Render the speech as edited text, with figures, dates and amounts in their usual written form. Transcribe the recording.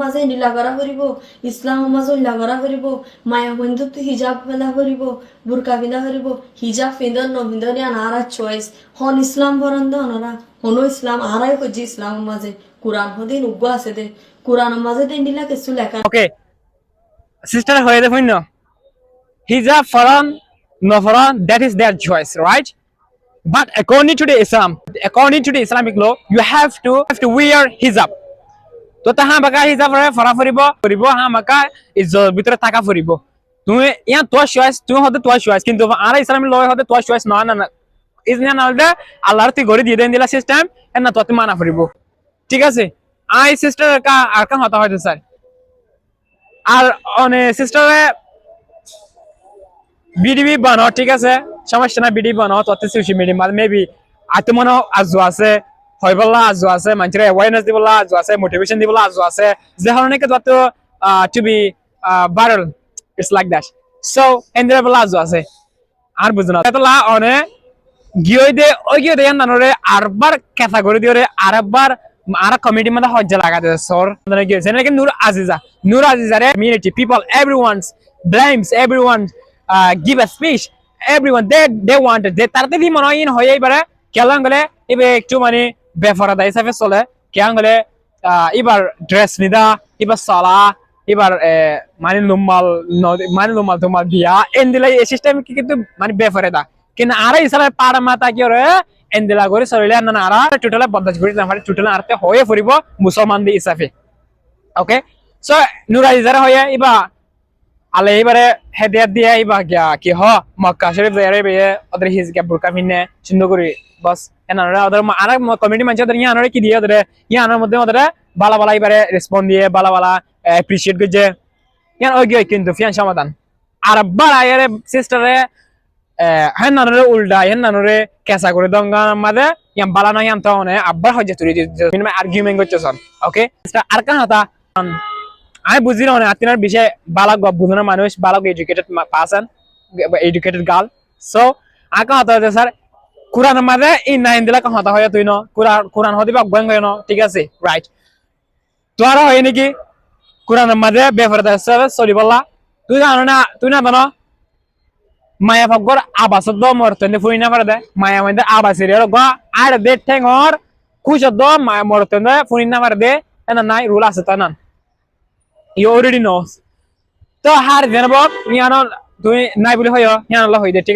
মাঝে নীলা করা করিব ইসলাম মাঝে উল্লা করা করিব মায়া বন্ধু তো হিজাব ফেলা করিব বুরকা পিন্ধা করিব হিজাব পিন্ধন নপিন্ধন আর চয়েস হন ইসলাম বরন্দ অনরা হনো ইসলাম আরাই কজি ইসলাম মাঝে কোরআন হদিন উগ্র আছে দে কোরআন মাঝে দিন দিলা কিছু লেখা ওকে সিস্টার হয়ে দেখুন না hijab faran no faran that is their choice, right? But according to the Islamic law, you have to wear hijab. তো তাহা বাকা হিজাব ফরা ফুরিব হা মাকা ইজ্জত ভিতরে থাকা ফুরিব তুমি ইয়া তোর চয়েস তুমি হতে তোর চয়েস কিন্তু আর ইসলামিক ল হতে তোর চয়েস না না ইজনা নালদে আল্লাহর তি গরি দিয়ে দেন দিলা সিস্টেম এন না তোতে মানা ফুরিব ঠিক আছে আই সিস্টার কা আর কা হতা হয়তো স্যার আর অনে সিস্টারে বিডিবি বানো ঠিক আছে সমস্যা না বিডিবি বানো তোতে সুশি মিডিয়াম মেবি আত্মমনো আজু আছে হয়বলা আজু আছে মানুষের অ্যাওয়ারনেস দিবলা আজু আছে মোটিভেশন দিবলা আজু আছে যে হরনে কে তো to be viral it's like that so এন্ডের বলা আজু আছে আর বুঝনা এতলা অনে গিয়ে দে নানরে আরবার ক্যাটাগরি দিওরে আরবার আর কমিটি মধ্যে হজ্জা লাগা দে সর মানে কি জানেন কি নূর আজিজা রে community people everyone give a speech everyone they wanted they তারতে দি মনে হয় হয়ে এবারে কেলাং গলে এবে একটু মানে বেফরাদা হিসাবে চলে কেলাং গলে এবার ড্রেস নিদা এবার সালা এবার লুমাল তোমাল দিয়া এন্দিলা এই সিস্টেম কিন্তু মানে বেফরাদা কিন্তু আর ইসারা পাড় মাতা কি রে এন্দিলা করে সরিলে না আর টোটাল বদজ করে মানে টোটাল আরতে হয়ে ফুরিব মুসলমান দি হিসাবে ওকে সো নুরাই যারা হয়ে ইবা আলে এবারে হেদিয়াত দিয়া ইবা গিয়া কি হ মক্কা শরীফ যারে বে ওদের হিজকে বুরকা পিনে সুন্দর করে বাস এনারা ওদের আর কমিটি মানুষ ওদের ইয়ানরে কি দিয়ে ওদের ইয়ানের মধ্যে ওদের বালা বালা এবারে রেসপন্ড দিয়ে বালা বালা অ্যাপ্রিশিয়েট করছে ইয়ান ওই গিয়ে কিন্তু ফিয়ান সমাধান আর বালা এর সিস্টারে হেন নানরে উল্টা হেন নানরে কেসা করে দঙ্গা মাঝে ইয়ান বালা না ইয়ান তো অনে আব্বার হজ্জে তুই মিনিমাম আর্গুমেন্ট করছন ওকে আর কান হতা আমি বুঝি না আপনার বিষয়ে বালক বুঝানোর মানুষ বালক educated person educated girl so আঁকা হতে হচ্ছে স্যার কোরআনের মাঝে এই নাইন দিলা কথা হয় তুই ন কোরআন হতে বা অজ্ঞান হয় ন ঠিক আছে রাইট তো আর হয় নাকি কোরআনের মাঝে বেফরদা চলি বললা তুই জানো না তুই না জানো মায়া ভাগ্যর আবাস মরতনে ফুই না পারে দে মায়া মধ্যে আবাসের আর দে ঠেঙর খুশ মায়া মরতনে ফুই না পারে দে এনা নাই রুল আছে তা না you already know তো হার জেনব ইয়ানো তুই নাই বলি হয় ইয়ানো হই দে ঠিক